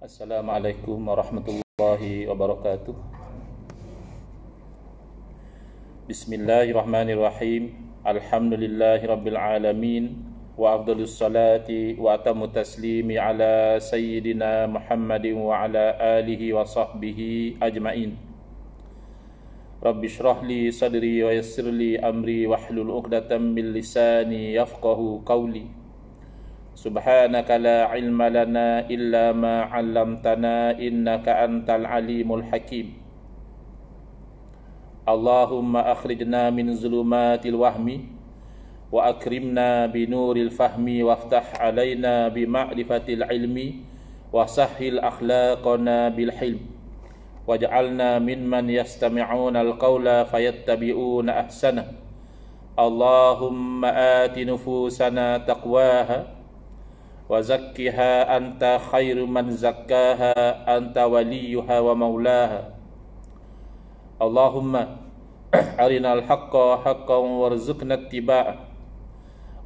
Assalamualaikum warahmatullahi wabarakatuh. Bismillahirrahmanirrahim. Alhamdulillahi rabbil alamin. Wa afdalus salati wa atamu taslimi ala sayyidina Muhammadin wa ala alihi wa sahbihi ajma'in. Rabbi shrah li sadri wa yassir li amri wahlul 'uqdatam min lisani yafqahu qawli. Subhanaka la ilma lana illa ma 'allamtana innaka antal alimul hakim. Allahumma akhrijna min zulumatil wahmi wa akrimna bi nuril fahmi waftah alaina bi ma'rifatil ilmi wa sahhil akhlaqana bil hilm waj'alna mimman yastami'una al-qawla fayattabi'una ahsana. Allahumma ati nufusana taqwaha wa zakkiha anta khairu man zakkaha anta waliyuha wa maulaha. Allahumma arinal haqqa haqqan warzuqna ittiba'ah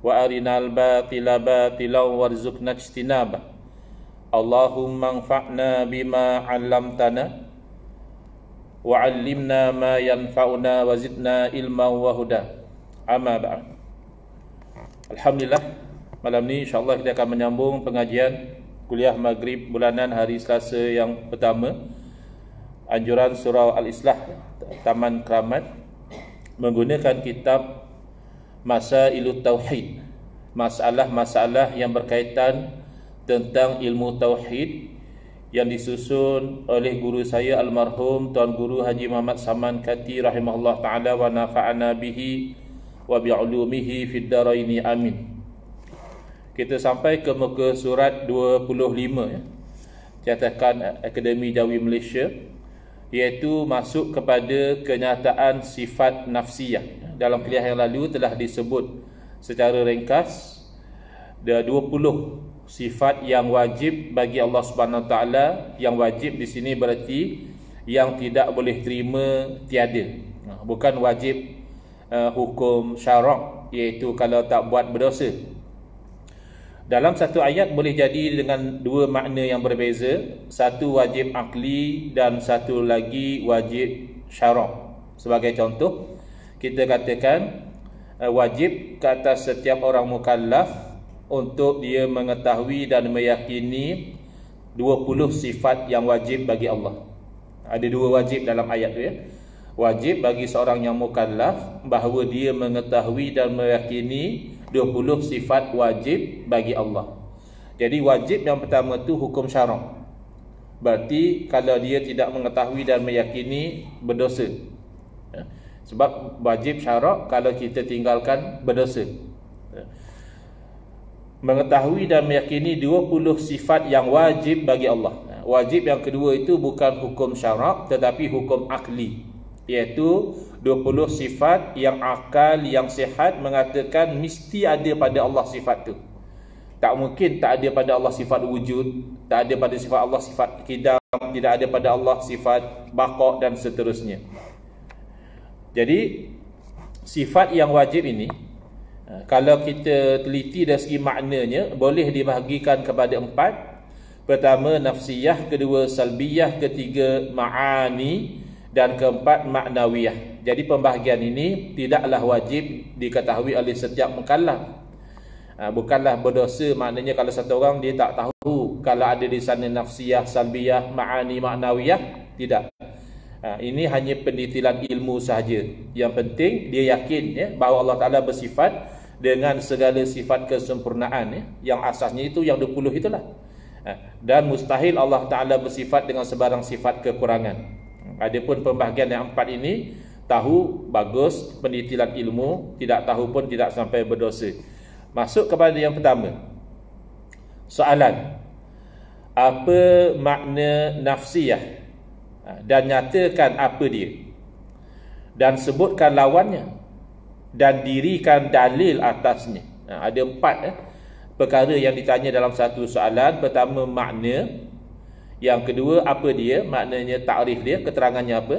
wa arinal batila batilan warzuqna ijtinabah. Allahumma anfa'na bima 'allamtana wa 'allimna ma yanfa'una wa zidna ilman wa huda. Amma ba'd. Alhamdulillah, malam ni insyaAllah kita akan menyambung pengajian kuliah maghrib bulanan hari Selasa yang pertama, anjuran surah Al-Islah Taman Keramat, menggunakan kitab Masailut Tauhid, masalah-masalah yang berkaitan tentang ilmu Tauhid yang disusun oleh guru saya almarhum Tuan Guru Haji Muhammad Saman Kati rahimahullah ta'ala wa nafa'ana bihi wa bi'ulumihi fid daraini amin. Kita sampai ke muka surat 25 ya, cetakan Akademi Jawi Malaysia, iaitu masuk kepada kenyataan sifat nafsiyah. Dalam kuliah yang lalu telah disebut secara ringkas 20 sifat yang wajib bagi Allah Subhanahu Wa Taala. Yang wajib di sini berarti yang tidak boleh terima tiada, bukan wajib hukum syarak, iaitu kalau tak buat berdosa. Dalam satu ayat boleh jadi dengan dua makna yang berbeza. Satu wajib akli dan satu lagi wajib syarak. Sebagai contoh, kita katakan wajib ke atas setiap orang mukallaf untuk dia mengetahui dan meyakini 20 sifat yang wajib bagi Allah. Ada dua wajib dalam ayat tu ya. Wajib bagi seorang yang mukallaf bahawa dia mengetahui dan meyakini 20 sifat wajib bagi Allah. Jadi wajib yang pertama tu hukum syarak. Berarti kalau dia tidak mengetahui dan meyakini, berdosa. Sebab wajib syarak kalau kita tinggalkan, berdosa. Mengetahui dan meyakini 20 sifat yang wajib bagi Allah. Wajib yang kedua itu bukan hukum syarak tetapi hukum akli, iaitu 20 sifat yang akal yang sihat mengatakan mesti ada pada Allah sifat tu. Tak mungkin tak ada pada Allah sifat wujud, tak ada pada sifat Allah sifat qidam, tidak ada pada Allah sifat baqa dan seterusnya. Jadi sifat yang wajib ini, kalau kita teliti dari segi maknanya, boleh dibahagikan kepada 4. Pertama nafsiyah, kedua salbiyah, ketiga ma'ani, dan keempat maknawiyah. Jadi pembahagian ini tidaklah wajib diketahui oleh setiap mukallaf. Bukanlah berdosa, maknanya kalau satu orang dia tak tahu kalau ada di sana nafsiyah, salbiyah, ma'ani, maknawiyah, tidak. Ini hanya pendetilan ilmu sahaja. Yang penting dia yakin ya, bahawa Allah Ta'ala bersifat dengan segala sifat kesempurnaan ya. Yang asasnya itu yang 20 itulah. Dan mustahil Allah Ta'ala bersifat dengan sebarang sifat kekurangan. Adapun pembahagian yang 4 ini, tahu bagus, pendetilan ilmu, tidak tahu pun tidak sampai berdosa. Masuk kepada yang pertama. Soalan, apa makna nafsiyah? Dan nyatakan apa dia, dan sebutkan lawannya, dan dirikan dalil atasnya. Ada 4 perkara yang ditanya dalam satu soalan. Pertama makna, yang kedua apa dia, maknanya takrif dia, keterangannya apa.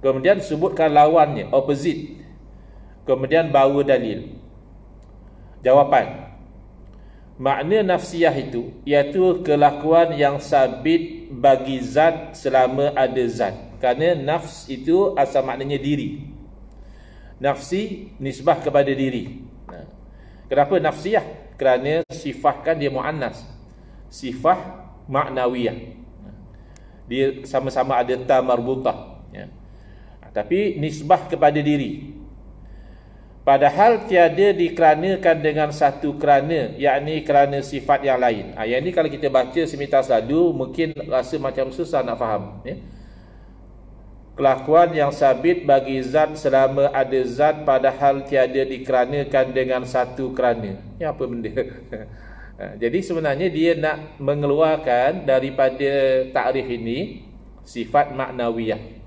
Kemudian sebutkan lawannya, opposite. Kemudian bawa dalil, jawapan. Makna nafsiyah itu iaitu kelakuan yang sabit bagi zat selama ada zat. Kerana nafs itu asal maknanya diri. Nafsi nisbah kepada diri. Kenapa nafsiyah? Kerana sifah kan dia muannas. Sifah maknawiyah. Dia sama-sama ada ta marbutah, ya. Tapi nisbah kepada diri. Padahal tiada dikeranakan dengan satu kerana, yakni kerana sifat yang lain. Yang ini kalau kita baca seminta selalu mungkin rasa macam susah nak faham, ya. Kelakuan yang sabit bagi zat selama ada zat, padahal tiada dikeranakan dengan satu kerana. Ini apa benda? Jadi sebenarnya dia nak mengeluarkan daripada takrif ini sifat maknawiyah.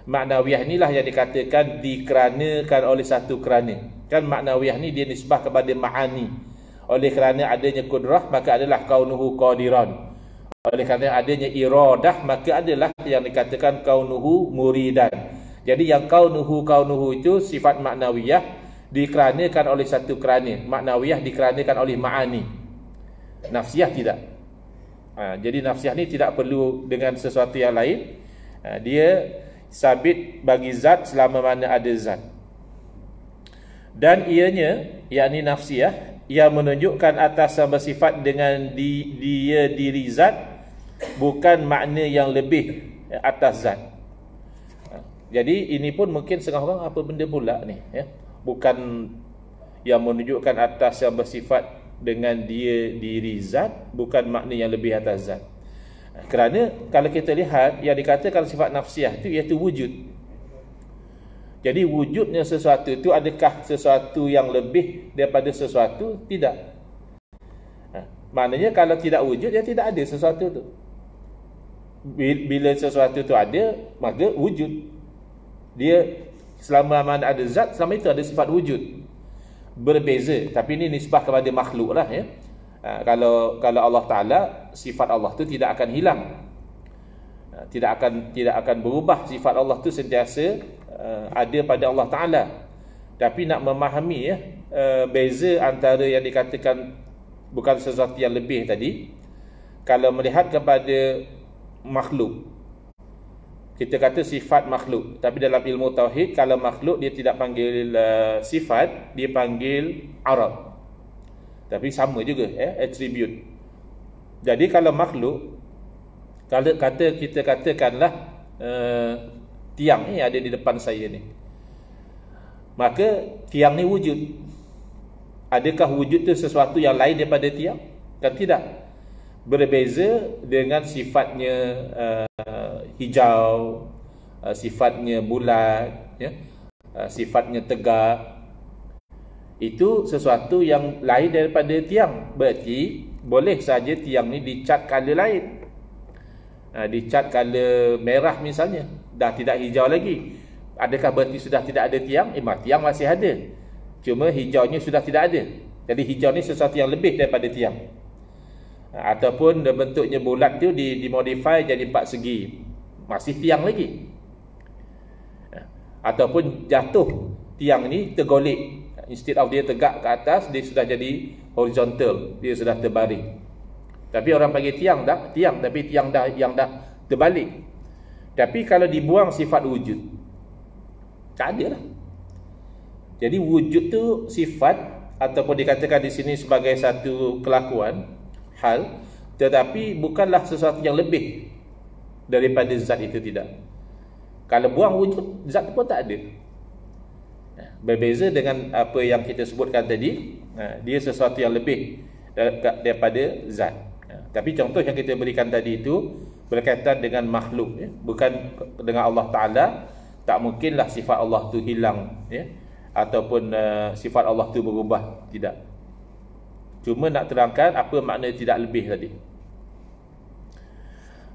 Maknawiyah inilah yang dikatakan dikeranakan oleh satu kerana. Kan maknawiyah ni dia nisbah kepada ma'ani. Oleh kerana adanya kudrah, maka adalah kaunuhu qadiran. Oleh kerana adanya iradah, maka adalah yang dikatakan kaunuhu muridan. Jadi yang kaunuhu itu sifat maknawiyah dikeranakan oleh satu kerana. Maknawiyah dikeranakan oleh ma'ani. Nafsiyah tidak. Jadi nafsiyah ni tidak perlu dengan sesuatu yang lain. Dia sabit bagi zat selama mana ada zat. Dan ianya, yakni nafsiyah, yang menunjukkan atas bersifat dengan dia diri zat, bukan makna yang lebih atas zat. Jadi ini pun mungkin setengah orang apa benda pula ni, ya? Bukan yang menunjukkan atas yang bersifat dengan dia diri zat, bukan makna yang lebih atas zat. Kerana kalau kita lihat yang dikatakan sifat nafsiyah itu iaitu wujud. Jadi wujudnya sesuatu itu adakah sesuatu yang lebih daripada sesuatu? Tidak. Maknanya kalau tidak wujud, ya tidak ada sesuatu itu. Bila sesuatu itu ada, maka wujud. Dia selama mana ada zat, selama itu ada sifat wujud. Berbeza, tapi ini nisbah kepada makhluk lah, ya. Kalau Allah Ta'ala, sifat Allah tu tidak akan hilang, tidak akan berubah. Sifat Allah tu sentiasa ada pada Allah Ta'ala. Tapi nak memahami, ya, beza antara yang dikatakan bukan sesuatu yang lebih tadi, kalau melihat kepada makhluk, kita kata sifat makhluk. Tapi dalam ilmu tauhid, kalau makhluk dia tidak panggil sifat, dia panggil arab. Tapi sama juga, attribute. Jadi kalau makhluk, kalau kita katakanlah tiang ni ada di depan saya ni, maka tiang ni wujud. Adakah wujud tu sesuatu yang lain daripada tiang? Kan tidak. Berbeza dengan sifatnya hijau, sifatnya bulat, ya, sifatnya tegak. Itu sesuatu yang lain daripada tiang. Berarti boleh saja tiang ni dicat color lain. Dicat color merah misalnya, dah tidak hijau lagi. Adakah berarti sudah tidak ada tiang? Tiang masih ada, cuma hijaunya sudah tidak ada. Jadi hijau ni sesuatu yang lebih daripada tiang. Ataupun bentuknya bulat tu dimodify jadi 4 segi, masih tiang lagi. Ataupun jatuh tiang ni tergolek, instead of dia tegak ke atas, dia sudah jadi horizontal, dia sudah terbaring. Tapi orang panggil tiang, tapi tiang yang dah terbalik. Tapi kalau dibuang sifat wujud, tak ada lah. Jadi wujud tu sifat, ataupun dikatakan di sini sebagai satu kelakuan, hal, tetapi bukanlah sesuatu yang lebih daripada zat itu, tidak. Kalau buang wujud, zat pun tak ada. Berbeza dengan apa yang kita sebutkan tadi, dia sesuatu yang lebih daripada zat. Tapi contoh yang kita berikan tadi itu berkaitan dengan makhluk, ya, bukan dengan Allah Ta'ala. Tak mungkinlah sifat Allah tu hilang, ya, ataupun sifat Allah tu berubah, tidak. Cuma nak terangkan apa makna tidak lebih tadi.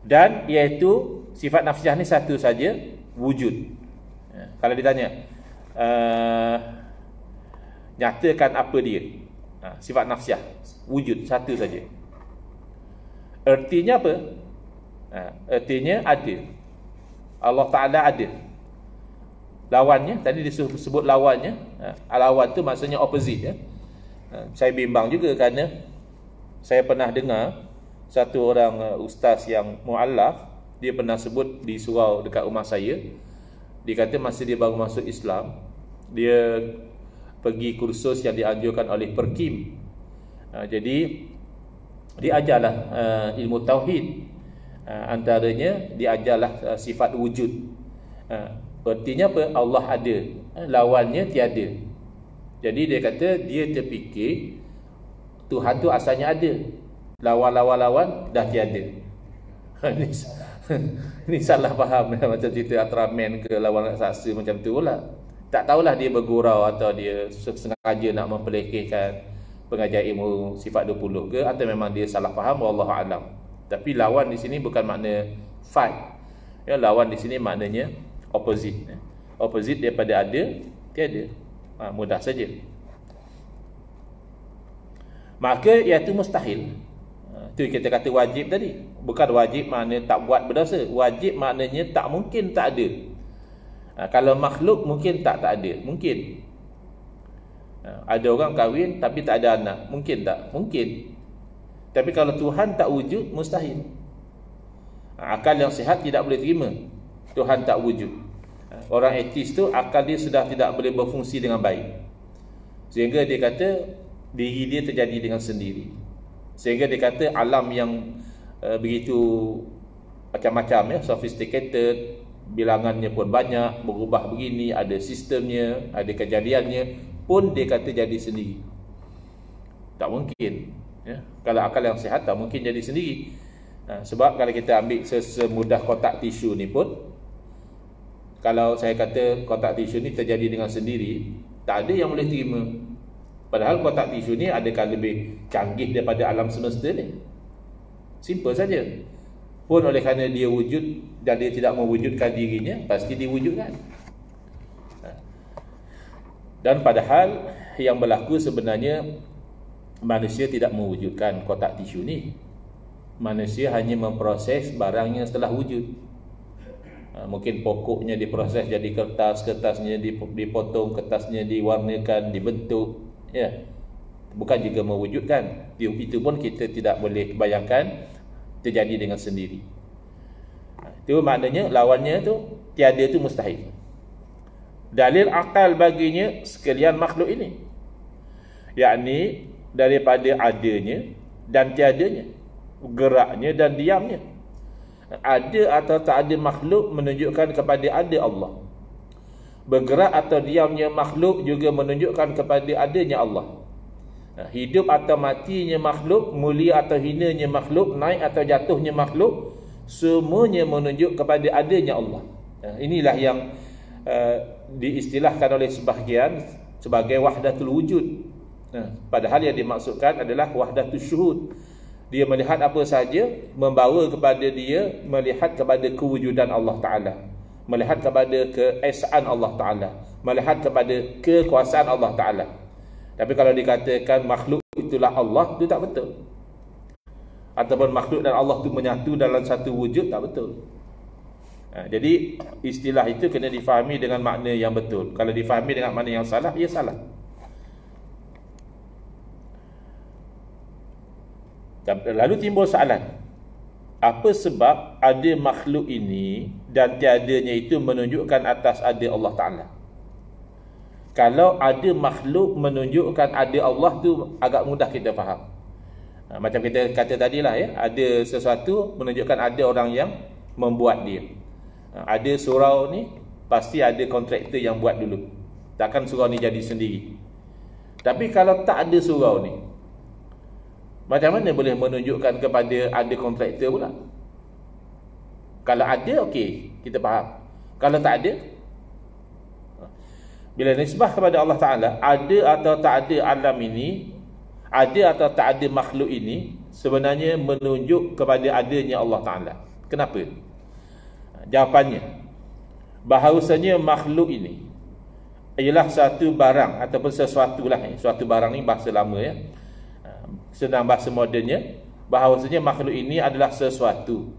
Dan iaitu sifat nafsiyah ni satu saja, wujud. Kalau ditanya nyatakan apa dia, sifat nafsiyah, wujud, satu saja. Ertinya apa? Ertinya ada. Allah Ta'ala ada. Lawannya, tadi disebut lawannya. Lawan tu maksudnya opposite, ya. Saya bimbang juga kerana saya pernah dengar satu orang ustaz yang mu'allaf, dia pernah sebut di surau dekat rumah saya. Dia kata masa dia baru masuk Islam, dia pergi kursus yang dianjurkan oleh Perkim. Jadi dia ajarlah ilmu tauhid. Antaranya dia ajarlah sifat wujud. Artinya apa? Allah ada, lawannya tiada. Jadi dia kata dia terfikir Tuhan tu asalnya ada, lawan-lawan dah tiada. Ini salah faham macam cerita Ultraman ke lawan raksasa macam tu pula. Tak tahulah dia bergurau atau dia sengaja nak mempelekehkan pengajar ilmu sifat 20 ke, atau memang dia salah faham, wallahu alam. Tapi lawan di sini bukan makna fight. Ya, lawan di sini maknanya opposite. Opposite daripada ada, tiada. Mudah saja. Maka iaitu mustahil. Itu kita kata wajib tadi. Bukan wajib makna tak buat berdosa. Wajib maknanya tak mungkin tak ada. Kalau makhluk mungkin tak ada. Mungkin. Ada orang kahwin tapi tak ada anak. Mungkin tak? Mungkin. Tapi kalau Tuhan tak wujud, mustahil. Akal yang sihat tidak boleh terima Tuhan tak wujud. Orang etis tu akal dia sudah tidak boleh berfungsi dengan baik, sehingga dia kata diri dia terjadi dengan sendiri. Sehingga dia kata alam yang begitu macam-macam, ya, sophisticated, bilangannya pun banyak, berubah begini, ada sistemnya, ada kejadiannya, pun dia kata jadi sendiri. Tak mungkin, ya. Kalau akal yang sihat tak mungkin jadi sendiri. Sebab kalau kita ambil semudah kotak tisu ni pun, kalau saya kata kotak tisu ni terjadi dengan sendiri, tak ada yang boleh terima. Padahal kotak tisu ni adakah lebih canggih daripada alam semesta ni? Simple saja. Pun oleh kerana dia wujud dan dia tidak mewujudkan dirinya, pasti diwujudkan. Dan padahal yang berlaku sebenarnya manusia tidak mewujudkan kotak tisu ni. Manusia hanya memproses barang yang setelah wujud. Mungkin pokoknya diproses jadi kertas, kertasnya dipotong, kertasnya diwarnakan, dibentuk, ya. Bukan juga mewujudkan. Itu pun kita tidak boleh bayangkan terjadi dengan sendiri. Itu maknanya lawannya tu tiada, tu mustahil. Dalil akal baginya sekalian makhluk ini, yakni daripada adanya dan tiadanya, geraknya dan diamnya. Ada atau tak ada makhluk menunjukkan kepada ada Allah. Bergerak atau diamnya makhluk juga menunjukkan kepada adanya Allah. Hidup atau matinya makhluk, mulia atau hinanya makhluk, naik atau jatuhnya makhluk, semuanya menunjuk kepada adanya Allah. Inilah yang diistilahkan oleh sebahagian sebagai wahdatul wujud. Padahal yang dimaksudkan adalah wahdatul syuhud. Dia melihat apa sahaja membawa kepada dia melihat kepada kewujudan Allah Ta'ala, melihat kepada keesaan Allah Ta'ala, melihat kepada kekuasaan Allah Ta'ala. Tapi kalau dikatakan makhluk itulah Allah, itu tak betul. Ataupun makhluk dan Allah itu menyatu dalam satu wujud, tak betul. Jadi istilah itu kena difahami dengan makna yang betul. Kalau difahami dengan makna yang salah, ia salah. Lalu timbul soalan, apa sebab ada makhluk ini dan tiadanya itu menunjukkan atas ada Allah Ta'ala? Kalau ada makhluk menunjukkan ada Allah tu agak mudah kita faham. Macam kita kata tadilah, ya, ada sesuatu menunjukkan ada orang yang membuat dia. Ada surau ni, pasti ada kontraktor yang buat dulu. Takkan surau ni jadi sendiri. Tapi kalau tak ada surau ni, macam mana boleh menunjukkan kepada ada kontraktor pula? Kalau ada, okey, kita faham. Kalau tak ada, bila nisbah kepada Allah Ta'ala, ada atau tak ada alam ini, ada atau tak ada makhluk ini, sebenarnya menunjuk kepada adanya Allah Ta'ala. Kenapa? Jawapannya, bahawasanya makhluk ini ialah satu barang ataupun sesuatu lah. Suatu barang ni bahasa lama, ya. Senang bahasa modennya, bahawasanya makhluk ini adalah sesuatu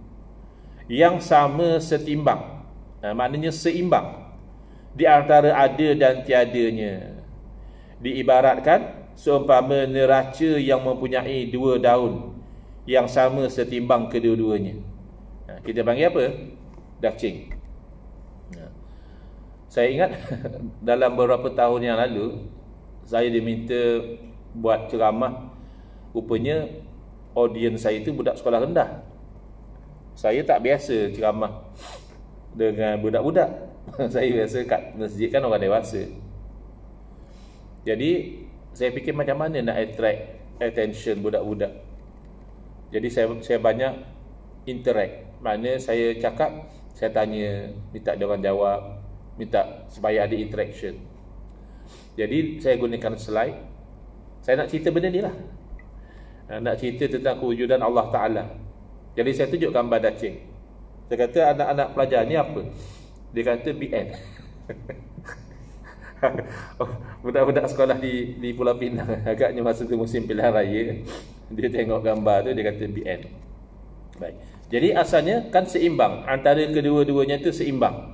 yang sama setimbang, maknanya seimbang di antara ada dan tiadanya. Diibaratkan seumpama neraca yang mempunyai 2 daun yang sama setimbang kedua-duanya. Kita panggil apa? Dacing. Saya ingat dalam beberapa tahun yang lalu saya diminta buat ceramah. Rupanya audiens saya itu budak sekolah rendah. Saya tak biasa ceramah dengan budak-budak. Saya biasa kat masjid kan orang dewasa. Jadi saya fikir macam mana nak attract attention budak-budak. Jadi saya banyak interact. Maknanya saya cakap, saya tanya, minta dia orang jawab, minta supaya ada interaction. Jadi saya gunakan slide. Saya nak cerita benda ni lah. Nak cerita tentang kewujudan Allah Ta'ala. Jadi saya tunjuk gambar dacing. Saya kata anak-anak pelajar ni apa? Dia kata BN. Budak-budak sekolah di Pulau Pinang, agaknya masa tu musim pilihan raya, dia tengok gambar tu, dia kata BN. Baik. Jadi asalnya kan seimbang. Antara kedua-duanya tu seimbang.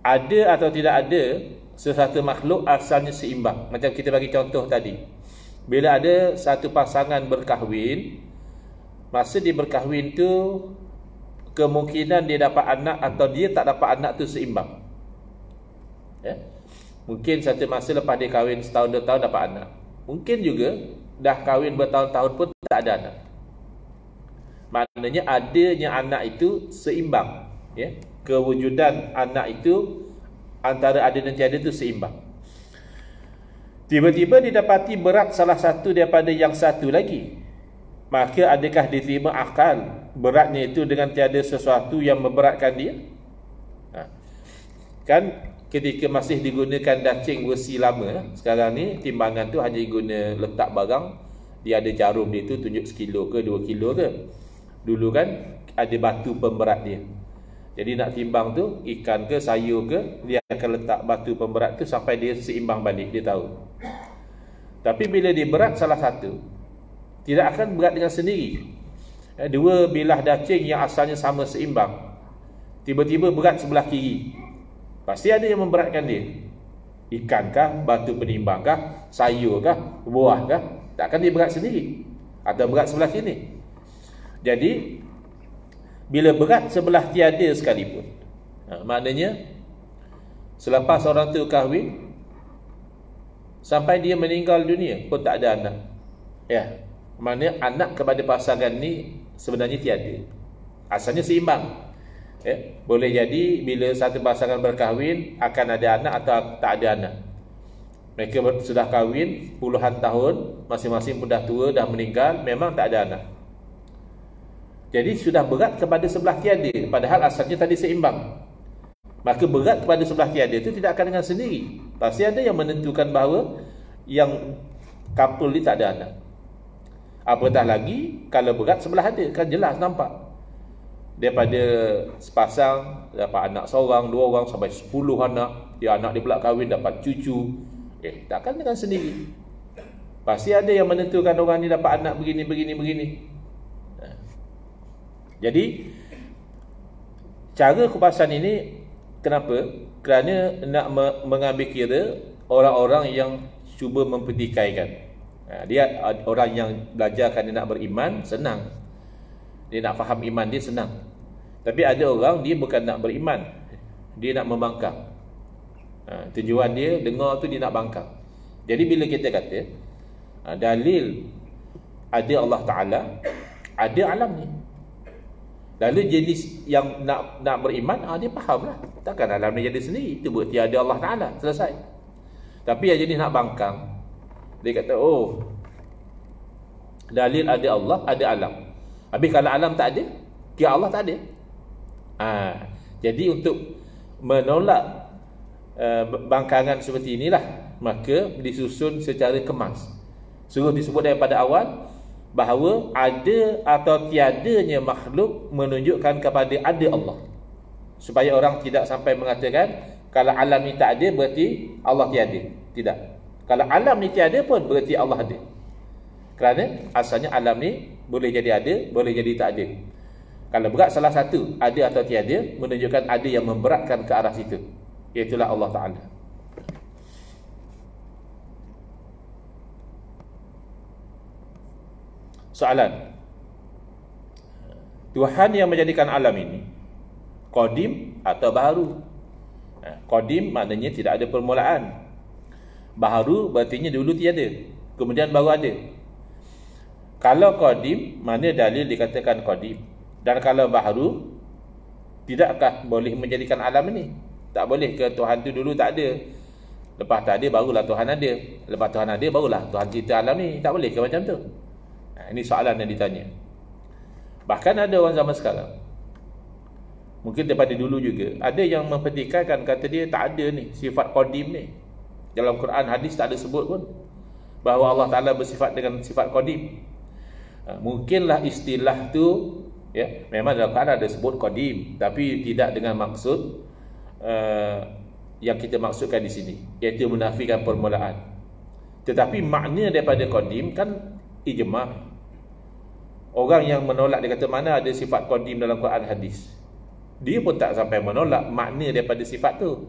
Ada atau tidak ada sesuatu makhluk asalnya seimbang. Macam kita bagi contoh tadi, bila ada satu pasangan berkahwin, masa dia berkahwin tu kemungkinan dia dapat anak atau dia tak dapat anak tu seimbang. Ya? Mungkin satu masa lepas dia kahwin setahun 2 tahun dapat anak. Mungkin juga dah kahwin bertahun-tahun pun tak ada anak. Maknanya adanya anak itu seimbang. Ya? Kewujudan anak itu antara ada dan tiada itu seimbang. Tiba-tiba didapati berat salah satu daripada yang satu lagi, maka adakah diterima akal beratnya itu dengan tiada sesuatu yang memberatkan dia? Kan ketika masih digunakan dacing besi lama, sekarang ni timbangan tu hanya guna letak barang, dia ada jarum dia tu tunjuk 1 kilo ke 2 kilo ke. Dulu kan ada batu pemberat dia. Jadi nak timbang tu ikan ke sayur ke, dia akan letak batu pemberat tu sampai dia seimbang balik, dia tahu. Tapi bila dia berat salah satu, tidak akan berat dengan sendiri. Dua bilah dacing yang asalnya sama seimbang, tiba-tiba berat sebelah kiri, pasti ada yang memberatkan dia. Ikan kah, batu penimbang kah, sayur kah, buah kah? Takkan dia berat sendiri atau berat sebelah sini. Jadi bila berat sebelah tiada sekalipun, maknanya selepas orang tu kahwin sampai dia meninggal dunia pun tak ada anak. Ya, maknanya anak kepada pasangan ni sebenarnya tiada. Asalnya seimbang. Ya, boleh jadi bila satu pasangan berkahwin akan ada anak atau tak ada anak. Mereka sudah kahwin puluhan tahun, masing-masing pun dah tua, dah meninggal, memang tak ada anak. Jadi sudah berat kepada sebelah tiada, padahal asalnya tadi seimbang. Maka berat kepada sebelah tiada itu tidak akan dengan sendiri. Pasti ada yang menentukan bahawa yang couple ni tak ada anak. Apatah lagi kalau berat sebelah ada, kan jelas nampak. Daripada sepasang dapat anak seorang, 2 orang sampai 10 anak. Dia anak dia pula kahwin dapat cucu. Takkan dengan sendiri. Pasti ada yang menentukan orang ni dapat anak begini, begini, begini. Jadi cara kupasan ini kenapa? Kerana nak mengambil kira orang-orang yang cuba mempertikaikan. Dia orang yang belajar kerana nak beriman, senang. Dia nak faham iman dia, senang. Tapi ada orang dia bukan nak beriman, dia nak membangkang. Tujuan dia dengar tu dia nak bangkang. Jadi bila kita kata dalil ada Allah Ta'ala, ada alam ni, lalu jenis yang nak beriman, dia faham lah. Takkan alam ni jadi sendiri, itu berarti ada Allah Ta'ala, selesai. Tapi yang jenis nak bangkang, dia kata dalil ada Allah, ada alam. Habis kalau alam tak ada, kira Allah tak ada. Jadi untuk menolak bangkangan seperti inilah, maka disusun secara kemas. Suruh disebut daripada awal bahawa ada atau tiadanya makhluk menunjukkan kepada ada Allah, supaya orang tidak sampai mengatakan kalau alam ni tak ada berarti Allah tiada. Tidak. Kalau alam ni tiada pun berarti Allah ada. Kerana asalnya alam ni boleh jadi ada, boleh jadi tak ada. Kalau berat salah satu, ada atau tiada, menunjukkan ada yang memberatkan ke arah situ, iaitulah Allah Ta'ala. Soalan, Tuhan yang menjadikan alam ini qadim atau baharu? Qadim maknanya tidak ada permulaan. Baharu berartinya dulu tiada, kemudian baru ada. Kalau qadim, mana dalil dikatakan qadim? Dan kalau baharu, tidakkah boleh menjadikan alam ini? Tak boleh ke Tuhan tu dulu tak ada, lepas tak ada barulah Tuhan ada, lepas Tuhan ada barulah Tuhan cipta alam ni? Tak boleh ke macam tu? Ini soalan yang ditanya. Bahkan ada orang zaman sekarang, mungkin daripada dulu juga, ada yang mempertikaikan, kata dia tak ada ni sifat qadim ni. Dalam Quran, hadis tak ada sebut pun bahawa Allah Ta'ala bersifat dengan sifat qadim. Mungkinlah istilah tu, ya, memang dalam Quran ada sebut qadim, tapi tidak dengan maksud yang kita maksudkan di sini, iaitu menafikan permulaan. Tetapi makna daripada qadim kan ijma'. Orang yang menolak, dia kata mana ada sifat qadim dalam Quran hadis, dia pun tak sampai menolak makna daripada sifat tu.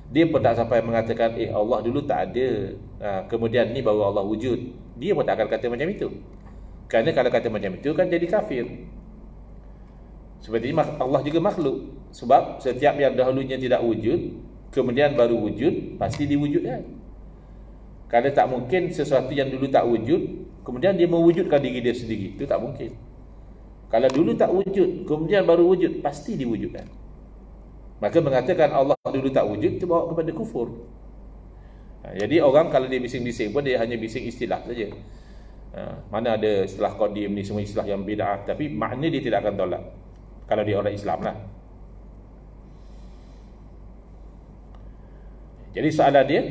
Dia pun tak sampai mengatakan Allah dulu tak ada, kemudian ni baru Allah wujud. Dia pun tak akan kata macam itu. Kerana kalau kata macam itu kan jadi kafir. Seperti Allah juga makhluk. Sebab setiap yang dahulunya tidak wujud, kemudian baru wujud, pasti diwujudkan. Kerana tak mungkin sesuatu yang dulu tak wujud kemudian dia mewujudkan diri dia sendiri. Itu tak mungkin. Kalau dulu tak wujud, kemudian baru wujud, pasti diwujudkan. Maka mengatakan Allah dulu tak wujud, itu bawa kepada kufur. Jadi orang kalau dia bising-bising pun, dia hanya bising istilah saja. Mana ada istilah qadim ni, semua istilah yang bid'ah, tapi makna dia tidak akan tolak kalau dia orang Islam lah. Jadi soalan dia,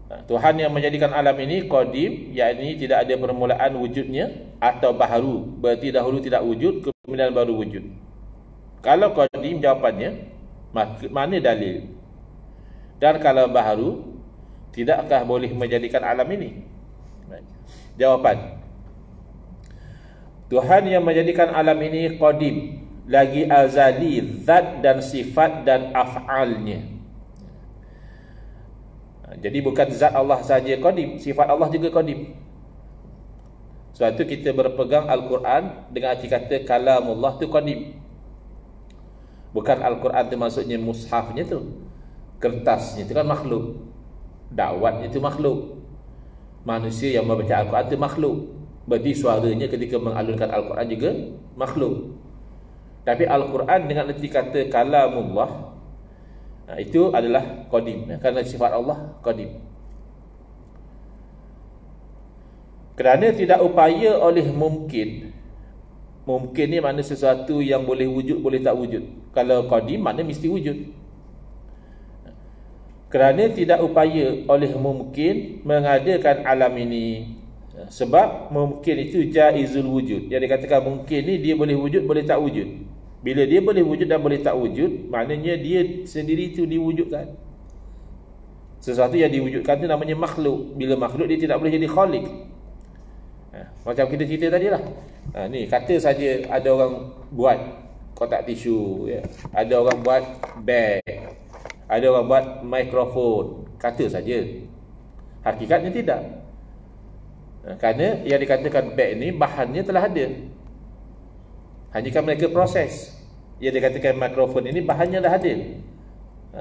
Tuhan yang menjadikan alam ini qadim, yakni tidak ada permulaan wujudnya, atau baharu, berarti dahulu tidak wujud kemudian baru wujud. Kalau qadim, jawapannya mana dalil? Dan kalau baharu, tidakkah boleh menjadikan alam ini? Jawapan, Tuhan yang menjadikan alam ini qadim, lagi azali, zat dan sifat dan af'alnya. Jadi bukan zat Allah saja qadim, sifat Allah juga qadim. Sebab itu kita berpegang Al-Quran dengan arti kata kalamullah tu qadim. Bukan Al-Quran tu maksudnya mushafnya tu, kertasnya tu kan makhluk, dakwatnya tu makhluk, manusia yang membaca Al-Quran tu makhluk. Berarti suaranya ketika mengalunkan Al-Quran juga makhluk. Tapi Al-Quran dengan arti kata kalamullah, itu adalah qadim, kerana sifat Allah qadim. Kerana tidak upaya oleh mumkin. Mungkin ni makna sesuatu yang boleh wujud, boleh tak wujud. Kalau qadim makna mesti wujud. Kerana tidak upaya oleh mumkin mengadakan alam ini. Sebab mungkin itu jaizul wujud. Yang dikatakan mungkin ni dia boleh wujud, boleh tak wujud. Bila dia boleh wujud dan boleh tak wujud, maknanya dia sendiri itu diwujudkan. Sesuatu yang diwujudkan itu namanya makhluk. Bila makhluk, dia tidak boleh jadi khaliq. Macam kita cerita tadi lah. Ni kata saja ada orang buat kotak tisu, ya. Ada orang buat beg, ada orang buat mikrofon. Kata saja, hakikatnya tidak. Kerana yang dikatakan beg ni bahannya telah ada, hanya kan mereka proses. Yang dikatakan mikrofon ini bahannya dah ada.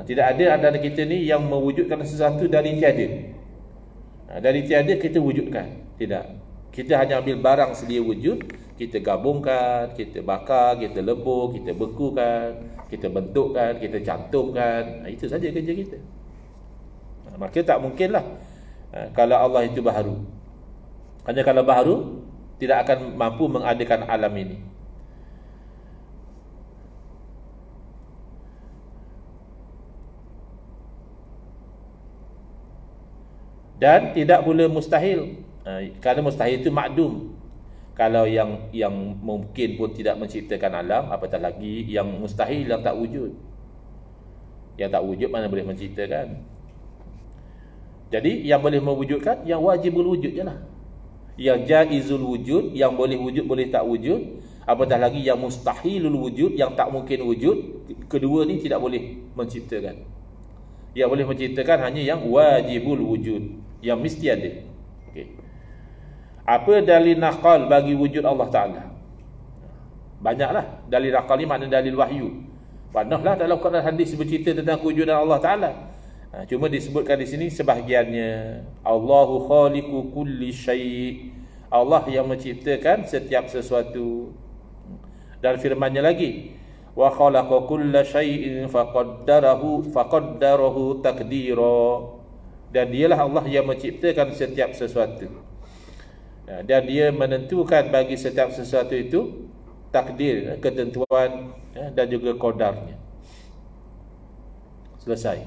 Tidak ada antara kita ni yang mewujudkan sesuatu dari tiada. Dari tiada kita wujudkan. Tidak. Kita hanya ambil barang sedia wujud, kita gabungkan, kita bakar, kita lebur, kita bekukan, kita bentukkan, kita cantumkan. Itu saja kerja kita. Maka tak mungkinlah kalau Allah itu baharu. Hanya kalau baharu, tidak akan mampu mengadakan alam ini. Dan tidak pula mustahil, kerana mustahil itu makdum. Kalau yang mungkin pun tidak menciptakan alam, apatah lagi yang mustahil, yang tak wujud. Yang tak wujud mana boleh menciptakan. Jadi yang boleh mewujudkan, yang wajibul wujud je lah. Yang jaizul wujud, yang boleh wujud, boleh tak wujud. Apatah lagi yang mustahilul wujud, yang tak mungkin wujud. Kedua ni tidak boleh menciptakan. Yang boleh menciptakan hanya yang wajibul wujud, yang mesti ada. Okay. Apa dalil naqal bagi wujud Allah Ta'ala? Banyaklah. Dalil naqal ni makna dalil wahyu. Panahlah dalam Quran hadis bercerita tentang kewujudan Allah Ta'ala. Cuma disebutkan di sini sebahagiannya. Allahu khaliqu kulli syai'. Allah yang menciptakan setiap sesuatu. Dan firman-Nya lagi, wa khalaqa kulla syai'in faqaddarahu taqdira. Dan dialah Allah yang menciptakan setiap sesuatu. Dan dia menentukan bagi setiap sesuatu itu takdir, ketentuan dan juga qadarnya. Selesai.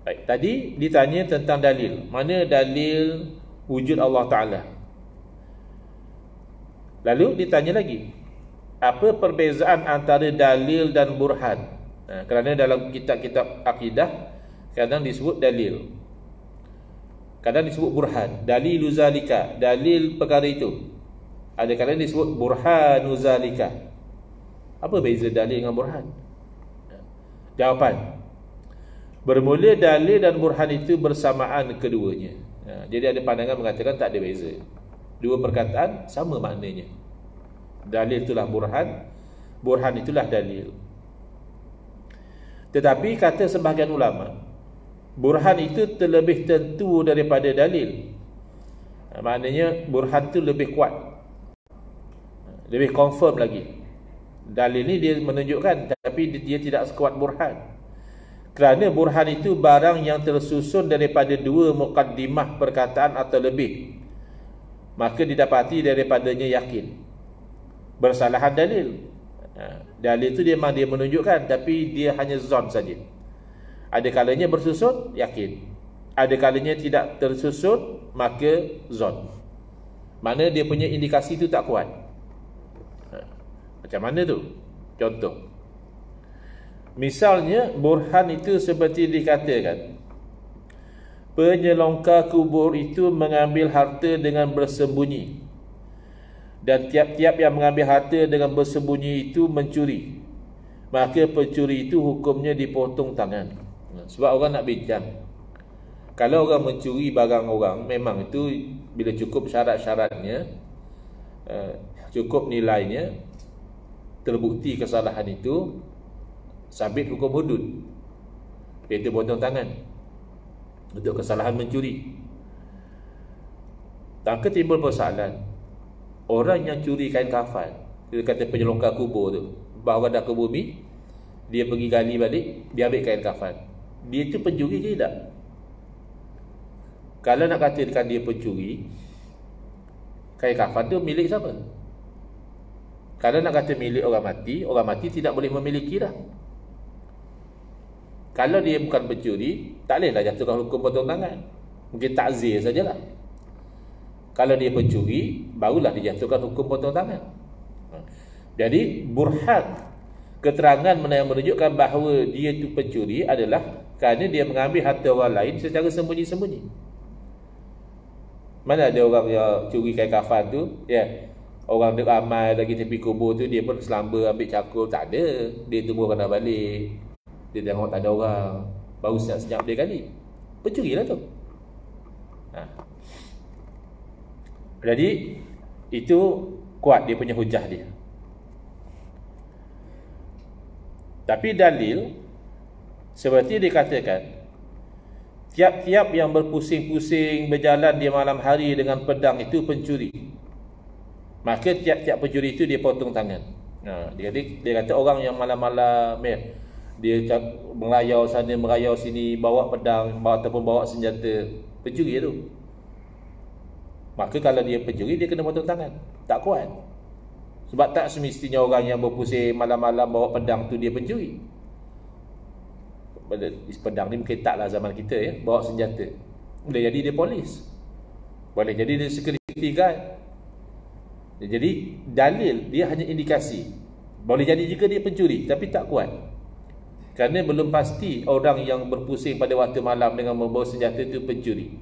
Baik, tadi ditanya tentang dalil. Mana dalil wujud Allah Ta'ala? Lalu ditanya lagi, apa perbezaan antara dalil dan burhan? Kerana dalam kitab-kitab akidah kadang disebut dalil, kadang disebut burhan. Dalilu zalika, dalil perkara itu. Ada kadang disebut burhanu zalika. Apa beza dalil dengan burhan? Jawapan, bermula dalil dan burhan itu bersamaan keduanya. Jadi ada pandangan mengatakan tak ada beza. Dua perkataan sama maknanya. Dalil itulah burhan, burhan itulah dalil. Tetapi kata sebahagian ulama, burhan itu terlebih tentu daripada dalil. Maknanya burhan itu lebih kuat, lebih confirm lagi. Dalil ni dia menunjukkan, tapi dia tidak sekuat burhan. Kerana burhan itu barang yang tersusun daripada dua muqaddimah perkataan atau lebih, maka didapati daripadanya yakin. Bersalahan dalil. Dalil itu dia memang dia menunjukkan, tapi dia hanya zon saja. Ada kalanya bersusun, yakin. Ada kalanya tidak tersusun, maka zon. Mana dia punya indikasi itu tak kuat. Macam mana tu? Contoh, misalnya burhan itu seperti dikatakan, penyelongkar kubur itu mengambil harta dengan bersembunyi, dan tiap-tiap yang mengambil harta dengan bersembunyi itu mencuri, maka pencuri itu hukumnya dipotong tangan. Sebab orang nak bincang, kalau orang mencuri barang orang, memang itu bila cukup syarat-syaratnya, cukup nilainya, terbukti kesalahan itu, sabit hukum hudud, iaitu potong tangan untuk kesalahan mencuri. Maka timbul persoalan, orang yang curi kain kafan, dia kata penyelongkar kubur tu, bawa dah ke bumi, dia pergi gali balik, dia ambil kain kafan, dia tu pencuri ke tidak? Kalau nak katakan dia pencuri, kain kafan tu milik siapa? Kalau nak kata milik orang mati tidak boleh memiliki dah. Kalau dia bukan pencuri, tak bolehlah jatuhkan hukum potong tangan, mungkin takzir sajalah. Kalau dia pencuri, barulah dijatuhkan hukum potong tangan. Jadi burhan, keterangan yang menunjukkan bahawa dia itu pencuri adalah kerana dia mengambil harta orang lain secara sembunyi-sembunyi. Mana ada orang yang curi kain kafan tu, orang dek ramai lagi tepi kubur tu, dia pun selamba ambil cakul, tak ada. Dia tunggu orang dah balik, dia tengok tak ada orang, baru senyap-senyap dia kali. Pencuri lah tu. Jadi itu kuat dia punya hujah dia. Tapi dalil seperti dikatakan, tiap-tiap yang berpusing-pusing berjalan di malam hari dengan pedang itu pencuri, maka tiap-tiap pencuri itu dia potong tangan. Dia kata orang yang malam-malam dia merayau sana merayau sini, bawa pedang ataupun bawa senjata, pencuri tu. Maka kalau dia pencuri, dia kena potong tangan. Tak kuat. Sebab tak semestinya orang yang berpusing malam-malam bawa pedang tu dia pencuri. Pedang ni mungkin taklah zaman kita bawa senjata. Boleh jadi dia polis, boleh jadi dia security guard. Jadi dalil dia hanya indikasi. Boleh jadi juga dia pencuri, tapi tak kuat. Kerana belum pasti orang yang berpusing pada waktu malam dengan membawa senjata itu pencuri.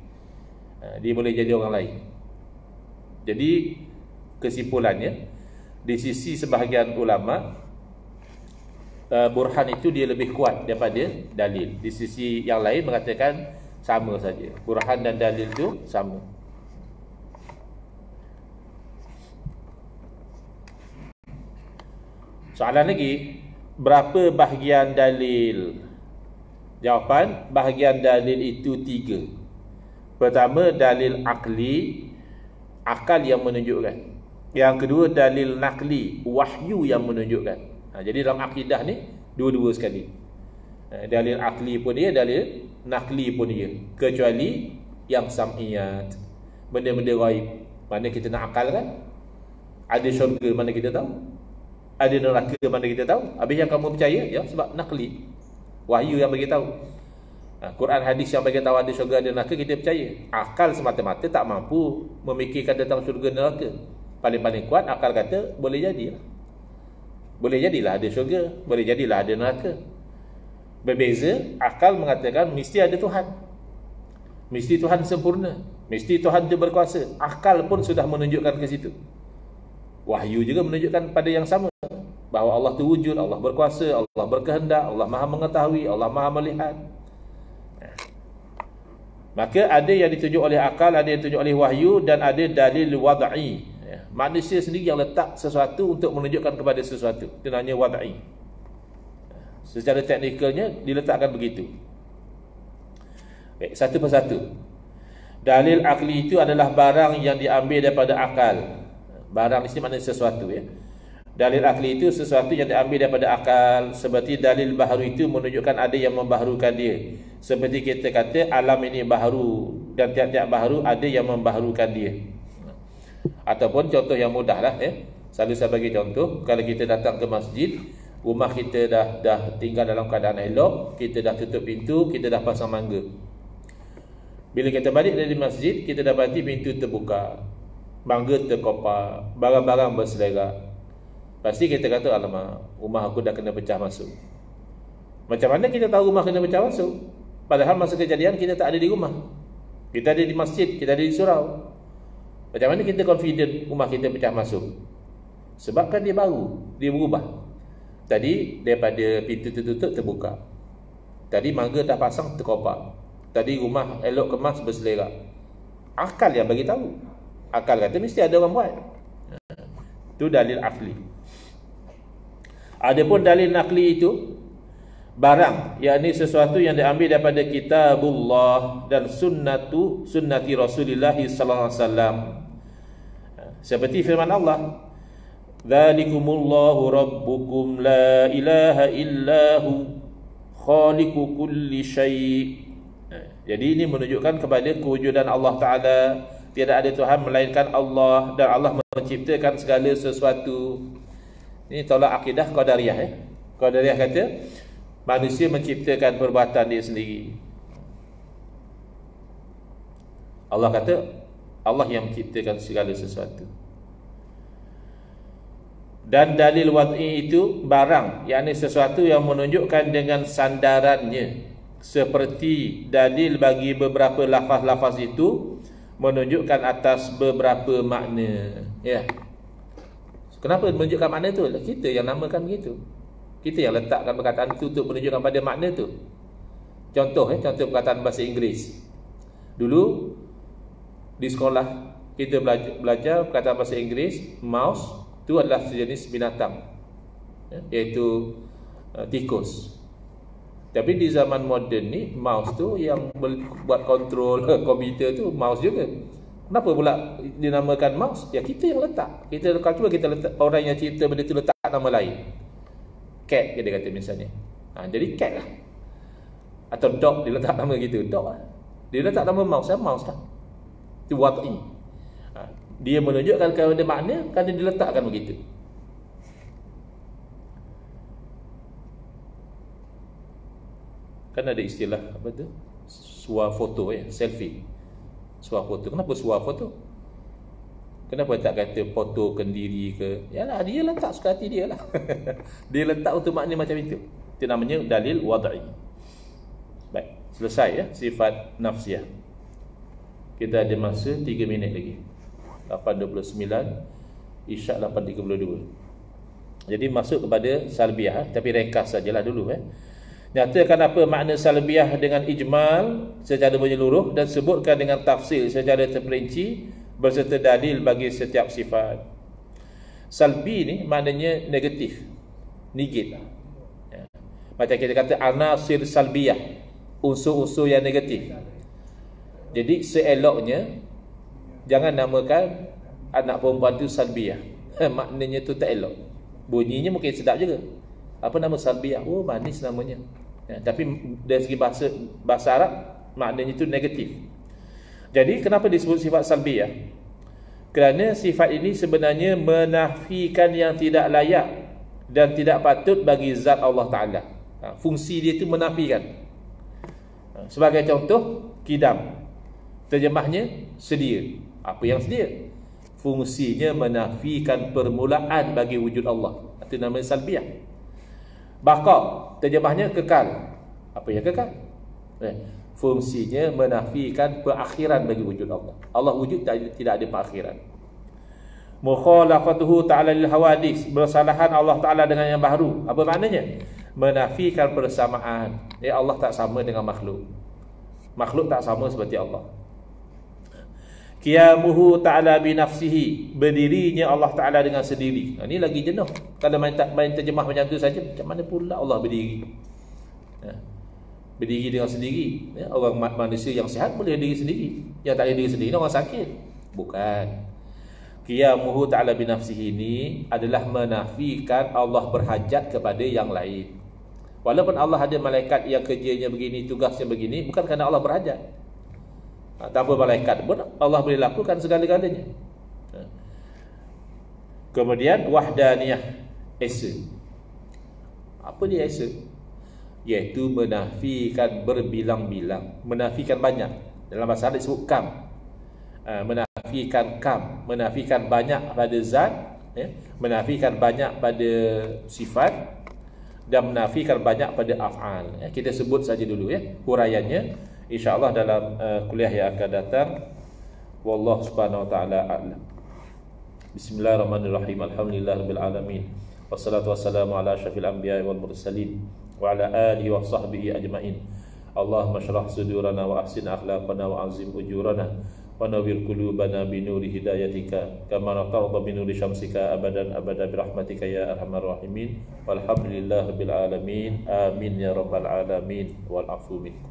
Dia boleh jadi orang lain. Jadi kesimpulannya, di sisi sebahagian ulama, burhan itu dia lebih kuat daripada dalil. Di sisi yang lain mengatakan sama saja, burhan dan dalil itu sama. Soalan lagi, berapa bahagian dalil? Jawapan, bahagian dalil itu 3. Pertama, dalil akli, akal yang menunjukkan. Yang kedua, dalil nakli, wahyu yang menunjukkan. Jadi dalam akidah ni dua-dua sekali. Dalil akli pun dia, dalil nakli pun dia. Kecuali yang sam'iyat, benda-benda ghaib, mana kita nak akalkan. Ada syurga mana kita tahu, ada neraka mana kita tahu. Habis yang kamu percaya, ya sebab nakli, wahyu yang bagi tahu. Quran hadis yang bagi tahu ada syurga ada neraka, kita percaya. Akal semata-mata tak mampu memikirkan tentang syurga neraka. Paling-paling kuat akal kata boleh jadilah. Boleh jadilah ada syurga, boleh jadilah ada neraka. Berbeza, akal mengatakan mesti ada Tuhan, mesti Tuhan sempurna, mesti Tuhan itu berkuasa. Akal pun sudah menunjukkan ke situ. Wahyu juga menunjukkan pada yang sama, bahawa Allah itu wujud, Allah berkuasa, Allah berkehendak, Allah maha mengetahui, Allah maha melihat. Maka ada yang ditunjuk oleh akal, ada yang ditunjuk oleh wahyu, dan ada dalil wad'i. Manusia sendiri yang letak sesuatu untuk menunjukkan kepada sesuatu, itu namanya wad'i. Secara teknikalnya diletakkan begitu. Baik, satu persatu. Dalil akli itu adalah barang yang diambil daripada akal. Barang di sini maknanya sesuatu, ya. Dalil akli itu sesuatu yang diambil daripada akal. Seperti dalil baharu itu menunjukkan ada yang membaharukan dia. Seperti kita kata alam ini baharu, dan tiap-tiap baharu ada yang membaharukan dia. Ataupun contoh yang mudah lah, ya. Selalu saya bagi contoh, kalau kita datang ke masjid, rumah kita dah tinggal dalam keadaan elok, kita dah tutup pintu, kita dah pasang mangga. Bila kita balik dari masjid, kita dapati pintu terbuka, mangga terkopar, barang-barang berselerak. Pasti kita kata, alamak, rumah aku dah kena pecah masuk. Macam mana kita tahu rumah kena pecah masuk? Padahal masa kejadian kita tak ada di rumah, kita ada di masjid, kita ada di surau. Macam mana kita confident rumah kita pecah masuk? Sebab kan dia baru, dia berubah. Tadi daripada pintu tertutup terbuka, tadi mangga dah pasang terkopar, tadi rumah elok kemas berselerak. Akal yang bagi tahu. Akal kata mesti ada orang buat. Itu dalil akli. Adapun dalil nakli itu barang, yakni sesuatu yang diambil daripada kitabullah dan sunnati Rasulullah sallallahu alaihi wasallam. Seperti firman Allah, dzalikumullahu rabbukum la ilaha illahu khaliqu kulli syai'. Jadi ini menunjukkan kepada kewujudan Allah Ta'ala. Tiada ada Tuhan melainkan Allah, dan Allah menciptakan segala sesuatu. Ini tolak akidah Qadariyah, ya. Qadariyah kata manusia menciptakan perbuatan dia sendiri. Allah kata Allah yang menciptakan segala sesuatu. Dan dalil wad'i itu barang, yakni sesuatu yang menunjukkan dengan sandarannya. Seperti dalil bagi beberapa lafaz-lafaz itu menunjukkan atas beberapa makna, ya. Kenapa menunjukkan makna itu? Kita yang namakan begitu. Kita yang letakkan perkataan itu untuk menunjukkan pada makna itu. Contoh, contoh perkataan bahasa Inggeris. Dulu di sekolah kita belajar perkataan bahasa Inggeris, mouse itu adalah sejenis binatang, iaitu tikus. Tapi di zaman moden ni, mouse tu yang buat kontrol komputer tu mouse juga. Kenapa pula dinamakan mouse? Ya kita yang letak. Kita cuba kita letak, orang yang cipta benda tu letak nama lain. Cat dia kata misalnya. Jadi cat lah. Atau dog dia letak nama gitu, dog lah. Dia letak nama mouse, mouse lah. Itu wad'i. Dia menunjukkan kepada makna kerana diletakkan begitu. Kan ada istilah apa tu? Swafoto, selfie. Swafoto. Kenapa swafoto? Kenapa tak kata fotokan diri ke? Yalah, dia letak suka hati dia lah. Dia letak untuk makna macam itu. Itu namanya dalil wad'i. Baik, selesai sifat nafsiyah. Kita ada masa 3 minit lagi. 8.29, Isyak 8.32. Jadi masuk kepada salbiyah, tapi ringkas sajalah dulu. Nyatakan apa makna salbiyah dengan ijmal secara menyeluruh, dan sebutkan dengan tafsir secara terperinci berserta dalil bagi setiap sifat. Salbi ni maknanya negatif. negate. Macam kita kata anasir salbiyah, unsur-unsur yang negatif. Jadi seeloknya jangan namakan anak perempuan tu salbiyah. Maknanya tu tak elok. Bunyinya mungkin sedap juga. Apa nama salbiyah? Oh, manis namanya. Tapi dari segi bahasa Arab maknanya tu negatif. Jadi kenapa disebut sifat salbiyah? Kerana sifat ini sebenarnya menafikan yang tidak layak dan tidak patut bagi zat Allah Ta'ala. Fungsi dia itu menafikan. Sebagai contoh, kidam. Terjemahnya sedia. Apa yang sedia? Fungsinya menafikan permulaan bagi wujud Allah. Itu namanya salbiyah. Baqa, terjemahnya kekal. Apa yang kekal? Fungsinya menafikan perakhiran bagi wujud Allah. Allah wujud tidak ada perakhiran. Mukhalafatuhu ta'ala lil hawadis, bersalahan Allah Ta'ala dengan yang baru. Apa maknanya? Menafikan persamaan. Allah tak sama dengan makhluk. Makhluk tak sama seperti Allah. Qiyamuhu ta'ala binafsihi, berdirinya Allah Ta'ala dengan sendiri. Ini lagi jenuh. Kalau main terjemah macam tu saja, macam mana pula Allah berdiri? Berdiri dengan sendiri. Orang manusia yang sihat boleh berdiri sendiri. Yang tak boleh berdiri sendiri orang sakit. Bukan. Qiyamuhu ta'ala binafsihi ini adalah menafikan Allah berhajat kepada yang lain. Walaupun Allah ada malaikat yang kerjanya begini, tugasnya begini, bukan kerana Allah berhajat. Tanpa malaikat pun Allah boleh lakukan segala-galanya. Kemudian wahdaniyah, esa. Apa dia esa? Iaitu menafikan berbilang-bilang, menafikan banyak. Dalam bahasa Arab disebut kam. Menafikan kam, menafikan banyak pada zat, menafikan banyak pada sifat, dan menafikan banyak pada af'al. Kita sebut saja dulu huraiannya, insya-Allah dalam kuliah yang akan datang. Wallahu subhanahu wa ta'ala a'lam. Bismillahirrahmanirrahim. Alhamdulillahirabbil alamin. Wassalatu wassalamu ala asyrafil anbiya'i wal mursalin wa ala alihi wa sahbihi ajma'in. Allahumma shrah sudurana wa ahsin akhlaqana wa azim ujurana wa nawwir qulubana bi nuri hidayatika kama tarda bi nuri syamsika abadan abada bi rahmatika ya arhamar rahimin. Walhamdulillahirabbil alamin. Amin ya rabbal alamin wal afu minkum.